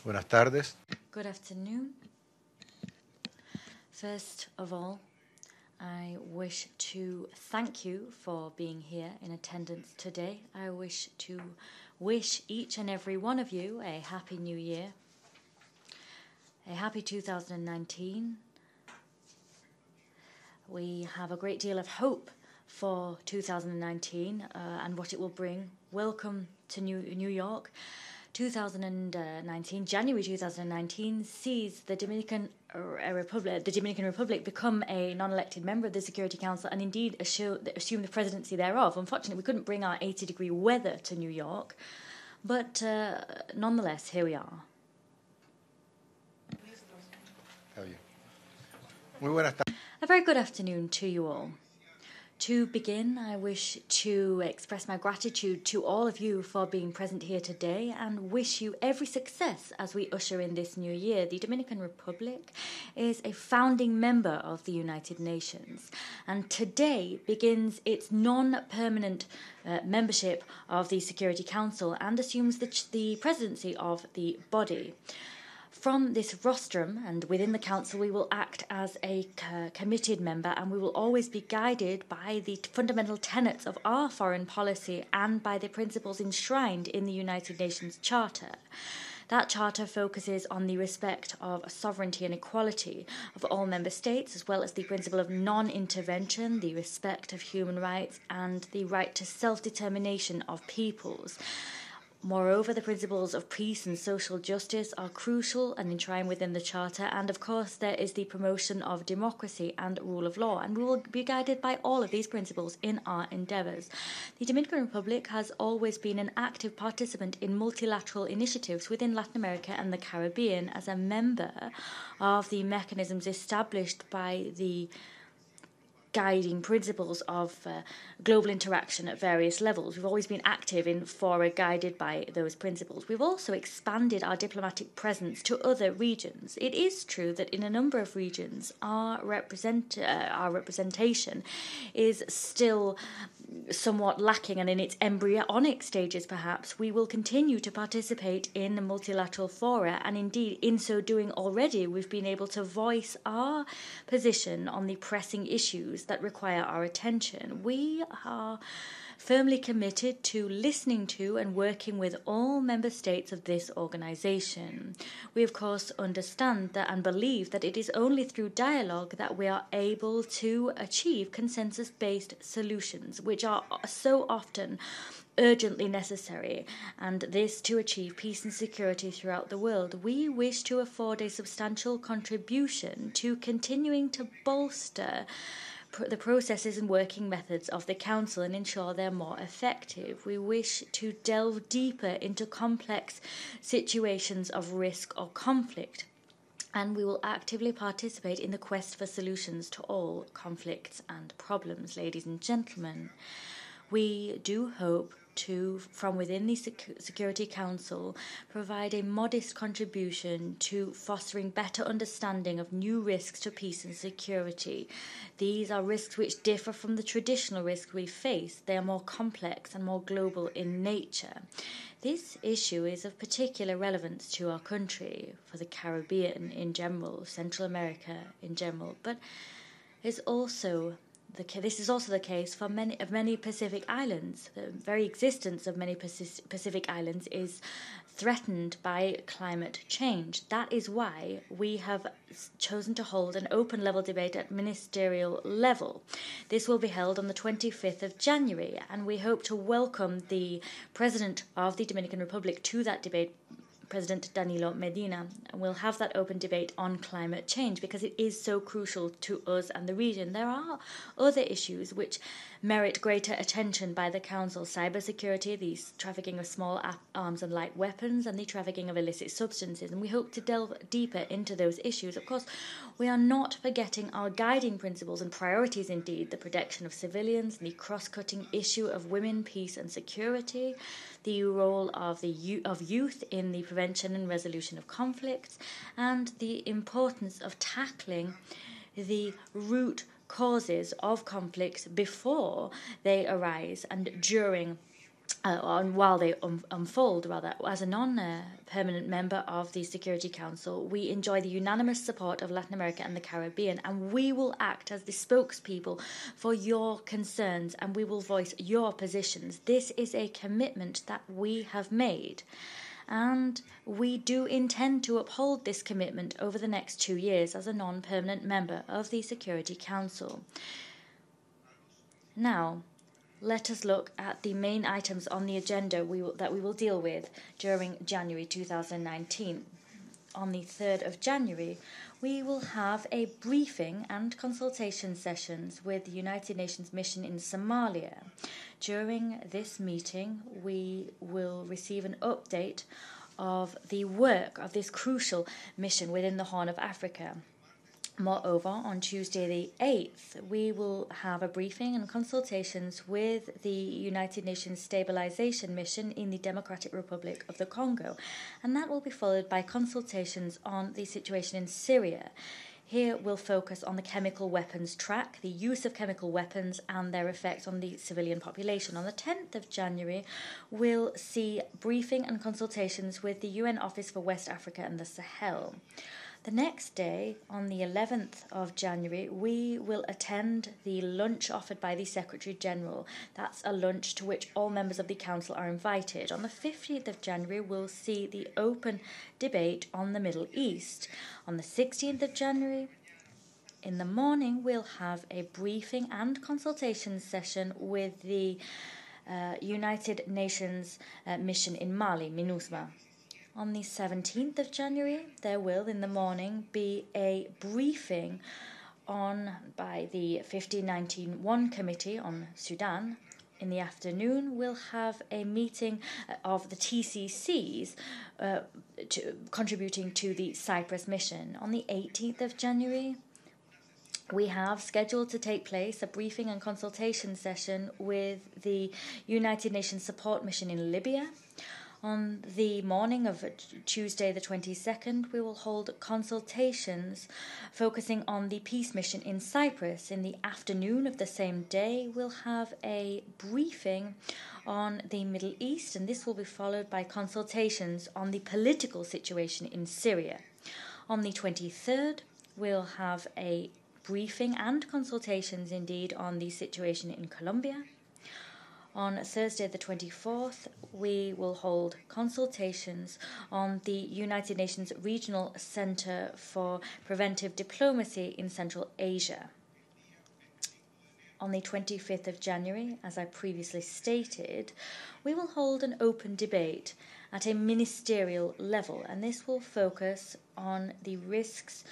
Buenas tardes. Good afternoon. First of all, I wish to thank you for being here in attendance today. I wish to wish each and every one of you a happy new year, a happy 2019. We have a great deal of hope for 2019 and what it will bring. Welcome to New York. 2019, January 2019, sees the Dominican Republic become a non-elected member of the Security Council and indeed assume the presidency thereof. Unfortunately, we couldn't bring our 80-degree weather to New York, but nonetheless, here we are. A very good afternoon to you all. To begin, I wish to express my gratitude to all of you for being present here today and wish you every success as we usher in this new year. The Dominican Republic is a founding member of the United Nations and today begins its non-permanent membership of the Security Council and assumes the presidency of the body. From this rostrum and within the Council, we will act as a committed member and we will always be guided by the fundamental tenets of our foreign policy and by the principles enshrined in the United Nations Charter. That charter focuses on the respect of sovereignty and equality of all member states, as well as the principle of non-intervention, the respect of human rights, and the right to self-determination of peoples. Moreover, the principles of peace and social justice are crucial and enshrined within the Charter, and of course there is the promotion of democracy and rule of law, and we will be guided by all of these principles in our endeavours. The Dominican Republic has always been an active participant in multilateral initiatives within Latin America and the Caribbean as a member of the mechanisms established by the guiding principles of global interaction at various levels. We've always been active in fora guided by those principles. We've also expanded our diplomatic presence to other regions. It is true that in a number of regions our representation is still somewhat lacking and in its embryonic stages perhaps. We will continue to participate in the multilateral fora and indeed in so doing already we've been able to voice our position on the pressing issues that require our attention. We are firmly committed to listening to and working with all member states of this organisation. We of course understand that and believe that it is only through dialogue that we are able to achieve consensus-based solutions, which are so often urgently necessary, and this to achieve peace and security throughout the world. We wish to afford a substantial contribution to continuing to bolster the processes and working methods of the Council and ensure they're more effective. We wish to delve deeper into complex situations of risk or conflict, and we will actively participate in the quest for solutions to all conflicts and problems. Ladies and gentlemen, we do hope to, from within the Security Council, provide a modest contribution to fostering better understanding of new risks to peace and security. These are risks which differ from the traditional risks we face. They are more complex and more global in nature. This issue is of particular relevance to our country, for the Caribbean in general, Central America in general, but is also this is also the case for many Pacific islands. The very existence of many Pacific islands is threatened by climate change. That is why we have chosen to hold an open-level debate at ministerial level. This will be held on the 25th of January, and we hope to welcome the President of the Dominican Republic to that debate, President Danilo Medina, and we'll have that open debate on climate change because it is so crucial to us and the region. There are other issues which merit greater attention by the Council: cybersecurity, the trafficking of small arms and light weapons, and the trafficking of illicit substances, and we hope to delve deeper into those issues. Of course, we are not forgetting our guiding principles and priorities indeed: the protection of civilians, the cross-cutting issue of women, peace and security, the role of youth in the prevention and resolution of conflicts, and the importance of tackling the root causes of conflicts before they arise and during while they unfold, rather. As a non-permanent member of the Security Council, we enjoy the unanimous support of Latin America and the Caribbean, and we will act as the spokespeople for your concerns, and we will voice your positions. This is a commitment that we have made, and we do intend to uphold this commitment over the next 2 years as a non-permanent member of the Security Council. Now, let us look at the main items on the agenda that we will deal with during January 2019. On the 3rd of January, we will have a briefing and consultation sessions with the United Nations mission in Somalia. During this meeting, we will receive an update of the work of this crucial mission within the Horn of Africa. Moreover, on Tuesday the 8th, we will have a briefing and consultations with the United Nations Stabilization Mission in the Democratic Republic of the Congo, and that will be followed by consultations on the situation in Syria. Here we'll focus on the chemical weapons track, the use of chemical weapons and their effects on the civilian population. On the 10th of January, we'll see briefing and consultations with the UN Office for West Africa and the Sahel. The next day, on the 11th of January, we will attend the lunch offered by the Secretary-General. That's a lunch to which all members of the Council are invited. On the 15th of January, we'll see the open debate on the Middle East. On the 16th of January, in the morning, we'll have a briefing and consultation session with the United Nations mission in Mali, MINUSMA. On the 17th of January, there will, in the morning, be a briefing by the 1519-1 Committee on Sudan. In the afternoon, we'll have a meeting of the TCCs contributing to the Cyprus mission. On the 18th of January, we have scheduled to take place a briefing and consultation session with the United Nations Support Mission in Libya. On the morning of Tuesday the 22nd, we will hold consultations focusing on the peace mission in Cyprus. In the afternoon of the same day, we'll have a briefing on the Middle East, and this will be followed by consultations on the political situation in Syria. On the 23rd, we'll have a briefing and consultations indeed on the situation in Colombia. On Thursday the 24th, we will hold consultations on the United Nations Regional Centre for Preventive Diplomacy in Central Asia. On the 25th of January, as I previously stated, we will hold an open debate at a ministerial level, and this will focus on the risks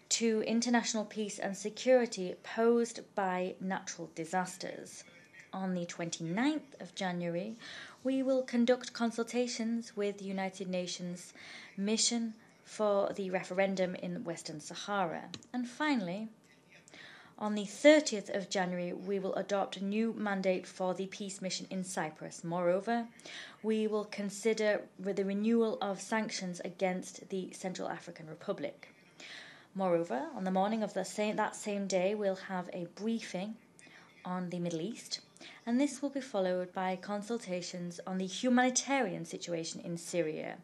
to international peace and security posed by natural disasters. On the 29th of January, we will conduct consultations with the United Nations mission for the referendum in Western Sahara. And finally, on the 30th of January, we will adopt a new mandate for the peace mission in Cyprus. Moreover, we will consider the renewal of sanctions against the Central African Republic. Moreover, on the morning of that same day, we'll have a briefing on the Middle East, and this will be followed by consultations on the humanitarian situation in Syria.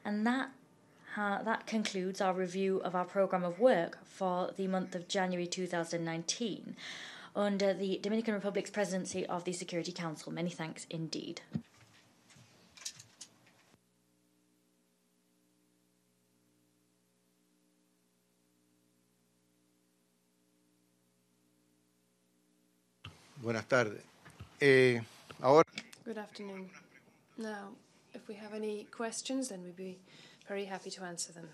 And that concludes our review of our programme of work for the month of January 2019 under the Dominican Republic's presidency of the Security Council. Many thanks indeed. Buenas tardes. Ahora. Good afternoon. Now, if we have any questions, then we'd be very happy to answer them.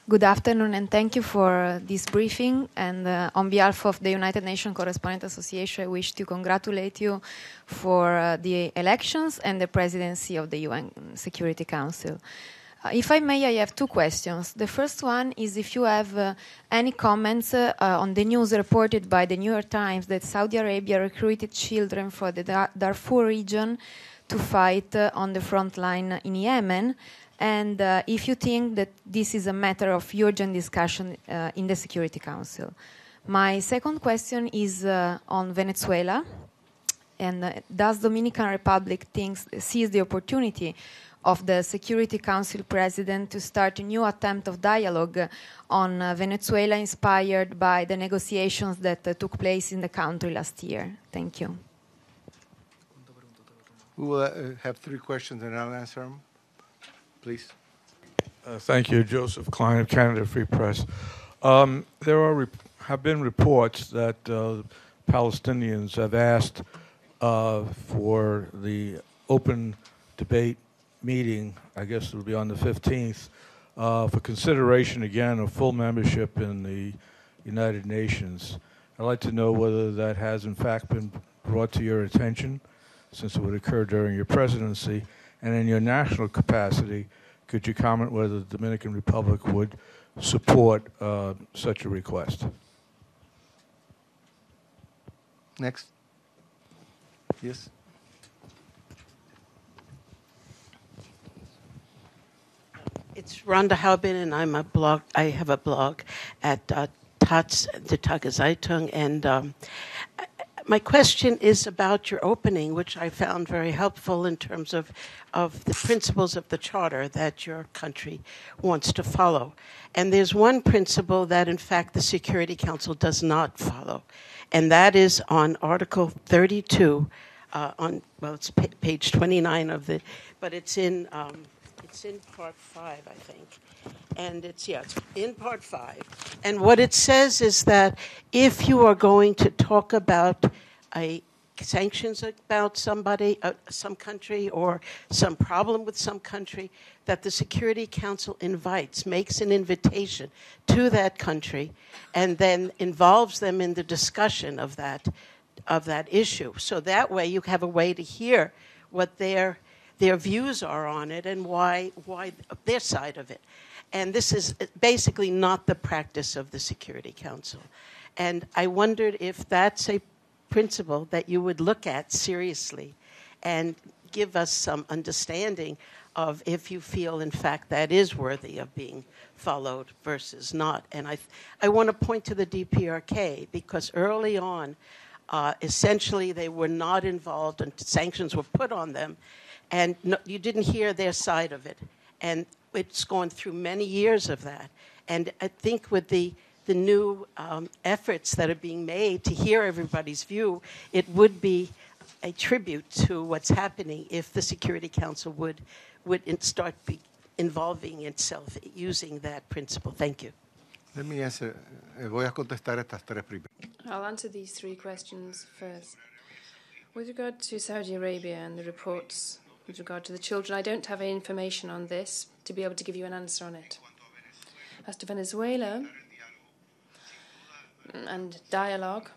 Good afternoon, and thank you for this briefing. And on behalf of the United Nations Correspondent Association, I wish to congratulate you for the elections and the presidency of the UN Security Council. If I may, I have two questions. The first one is if you have any comments on the news reported by the New York Times that Saudi Arabia recruited children for the Darfur region to fight on the front line in Yemen, and if you think that this is a matter of urgent discussion in the Security Council. My second question is on Venezuela. And does Dominican Republic seize the opportunity of the Security Council President to start a new attempt of dialogue on Venezuela, inspired by the negotiations that took place in the country last year? Thank you. We will have 3 questions and I'll answer them. Please. Thank you, Joseph Klein of Canada Free Press. There have been reports that Palestinians have asked for the open debate meeting, I guess it'll be on the 15th, for consideration again of full membership in the United Nations. I'd like to know whether that has in fact been brought to your attention, since it would occur during your presidency, and in your national capacity, could you comment whether the Dominican Republic would support such a request? Next. Yes. It's Rhonda Haubin, and I have a blog at Taz, the Tageszeitung, and my question is about your opening, which I found very helpful in terms of the principles of the Charter that your country wants to follow. And there's one principle that, in fact, the Security Council does not follow, and that is on Article 32, it's page 29 of but it's in Part 5, I think. And it's in Part 5. And what it says is that if you are going to talk about sanctions about somebody, some country, or some problem with some country, that the Security Council makes an invitation to that country, and then involves them in the discussion of that issue. So that way you have a way to hear what their views are on it and why their side of it. And this is basically not the practice of the Security Council. And I wondered if that's a principle that you would look at seriously and give us some understanding of if you feel, in fact, that is worthy of being followed versus not. And I want to point to the DPRK, because early on, essentially they were not involved and sanctions were put on them, and you didn't hear their side of it. And it's gone through many years of that. And I think with the new efforts that are being made to hear everybody's view, it would be a tribute to what's happening if the Security Council would start involving itself using that principle. Thank you. Let me answer. Voy a contestar estas 3 primero. I'll answer these 3 questions first. With regard to Saudi Arabia and the reports with regard to the children, I don't have any information on this to be able to give you an answer on it. As to Venezuela and dialogue,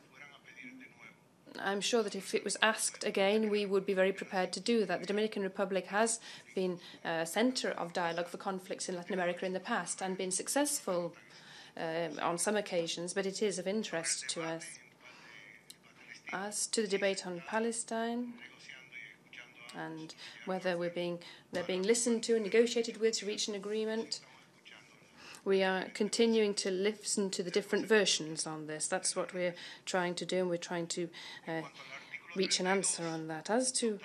I'm sure that if it was asked again, we would be very prepared to do that. The Dominican Republic has been a centre of dialogue for conflicts in Latin America in the past and been successful on some occasions, but it is of interest to us. As to the debate on Palestine and whether they're being listened to and negotiated with to reach an agreement, we are continuing to listen to the different versions on this. That's what we're trying to do, and we're trying to reach an answer on that. As to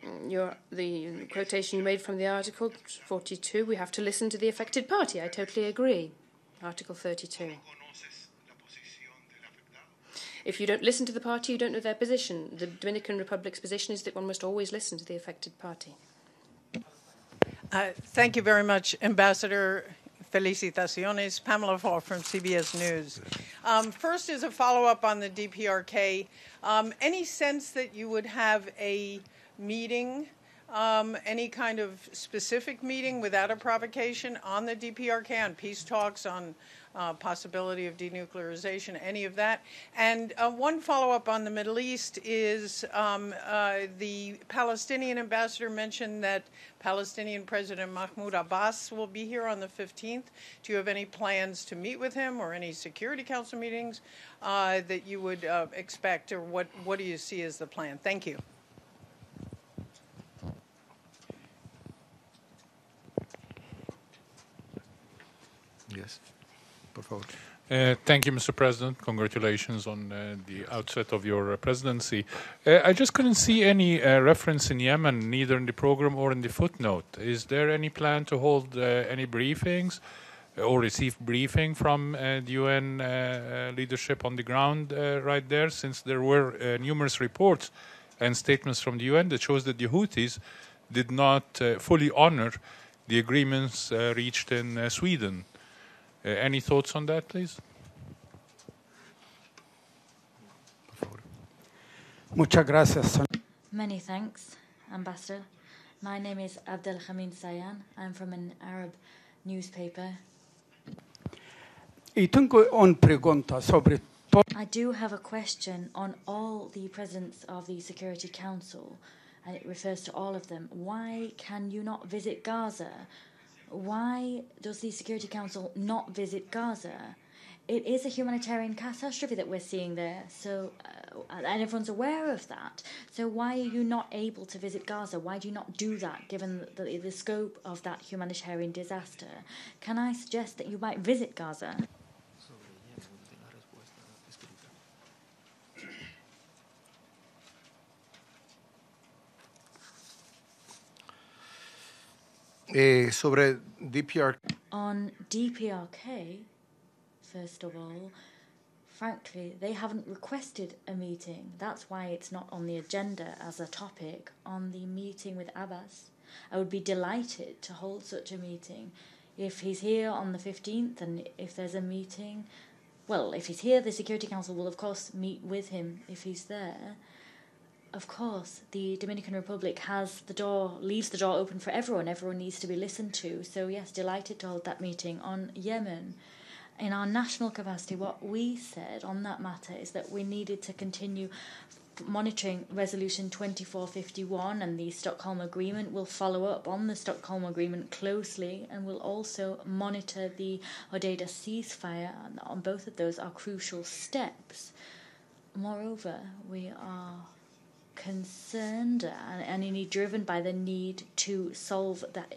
the quotation you made from the Article 42, we have to listen to the affected party. I totally agree. Article 32. If you don't listen to the party, you don't know their position. The Dominican Republic's position is that one must always listen to the affected party. Thank you very much, Ambassador. Felicitaciones. Pamela Fall from CBS News. First is a follow-up on the DPRK. Any sense that you would have a meeting, any kind of specific meeting without a provocation on the DPRK, on peace talks, on possibility of denuclearization, any of that? And one follow-up on the Middle East is the Palestinian ambassador mentioned that Palestinian President Mahmoud Abbas will be here on the 15th. Do you have any plans to meet with him or any Security Council meetings that you would expect, or what do you see as the plan? Thank you. Yes. Por favor. Thank you, Mr. President. Congratulations on the outset of your presidency. I just couldn't see any reference in Yemen, neither in the program or in the footnote. Is there any plan to hold any briefings or receive briefing from the UN leadership on the ground right there, since there were numerous reports and statements from the UN that shows that the Houthis did not fully honor the agreements reached in Sweden? Any thoughts on that, please? Muchas gracias. Many thanks, Ambassador. My name is Abdelhamid Sayan. I'm from an Arab newspaper. Y tengo una pregunta sobre I do have a question on all the presidents of the Security Council, and it refers to all of them. Why can you not visit Gaza? Why does the Security Council not visit Gaza? It is a humanitarian catastrophe that we're seeing there, so and everyone's aware of that. So why are you not able to visit Gaza? Why do you not do that, given the scope of that humanitarian disaster? Can I suggest that you might visit Gaza? Sobre DPR. On DPRK, first of all, frankly, they haven't requested a meeting. That's why it's not on the agenda as a topic on the meeting with Abbas. I would be delighted to hold such a meeting. If he's here on the 15th and if there's a meeting, well, if he's here, the Security Council will, of course, meet with him if he's there. Of course, the Dominican Republic leaves the door open for everyone. Everyone needs to be listened to. So, yes, delighted to hold that meeting on Yemen. In our national capacity, what we said on that matter is that we needed to continue monitoring Resolution 2451 and the Stockholm Agreement. We'll follow up on the Stockholm Agreement closely, and we'll also monitor the Hodeidah ceasefire. On both of those are crucial steps. Moreover, we are concerned and indeed driven by the need to solve that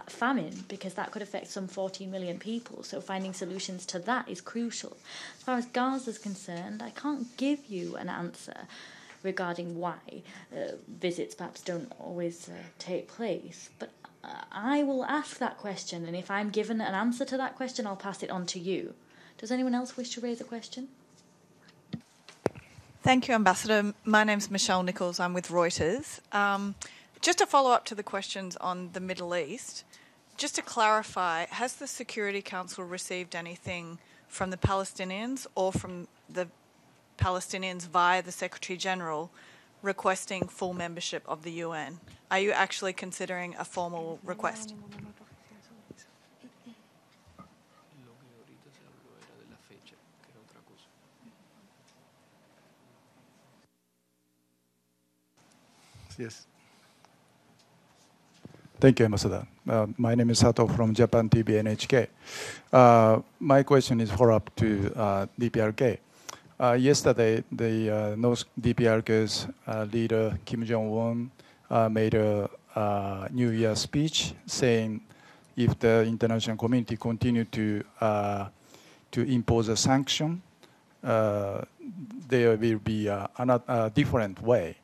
famine, because that could affect some 14 million people. So finding solutions to that is crucial. As far as Gaza is concerned, I can't give you an answer regarding why visits perhaps don't always take place. But I will ask that question, and if I'm given an answer to that question, I'll pass it on to you. Does anyone else wish to raise a question? Thank you, Ambassador. My name's Michelle Nichols. I'm with Reuters. Just to follow up to the questions on the Middle East, just to clarify, has the Security Council received anything from the Palestinians or from the Palestinians via the Secretary General requesting full membership of the UN? Are you actually considering a formal request? Yes. Thank you, Ambassador. My name is Sato from Japan TV NHK. My question is follow-up to DPRK. Yesterday, the North DPRK's leader, Kim Jong-un, made a New Year speech saying if the international community continue to impose a sanction, there will be a different way.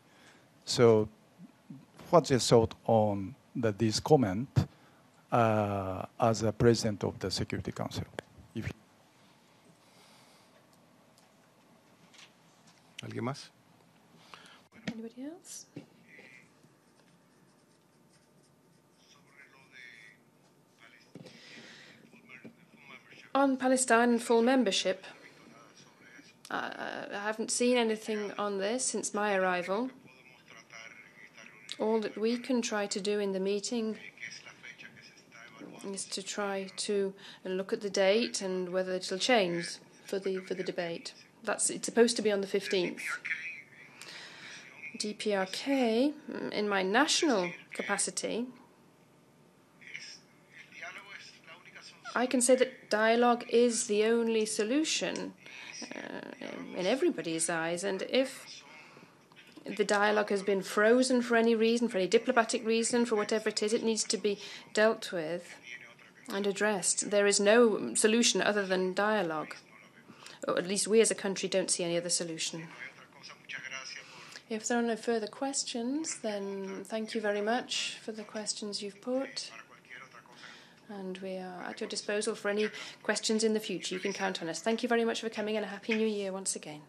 So what's your thought on this comment as a president of the Security Council? ¿Alguien más? Anybody else? On Palestine and full membership, I haven't seen anything on this since my arrival. All that we can try to do in the meeting is to try to look at the date and whether it'll change for the debate. It's supposed to be on the 15th. DPRK, in my national capacity, I can say that dialogue is the only solution in everybody's eyes, and if the dialogue has been frozen for any reason, for any diplomatic reason, for whatever it is, it needs to be dealt with and addressed. There is no solution other than dialogue. or at least we as a country don't see any other solution. If there are no further questions, then thank you very much for the questions you've put. And we are at your disposal for any questions in the future. You can count on us. Thank you very much for coming, and a Happy New Year once again.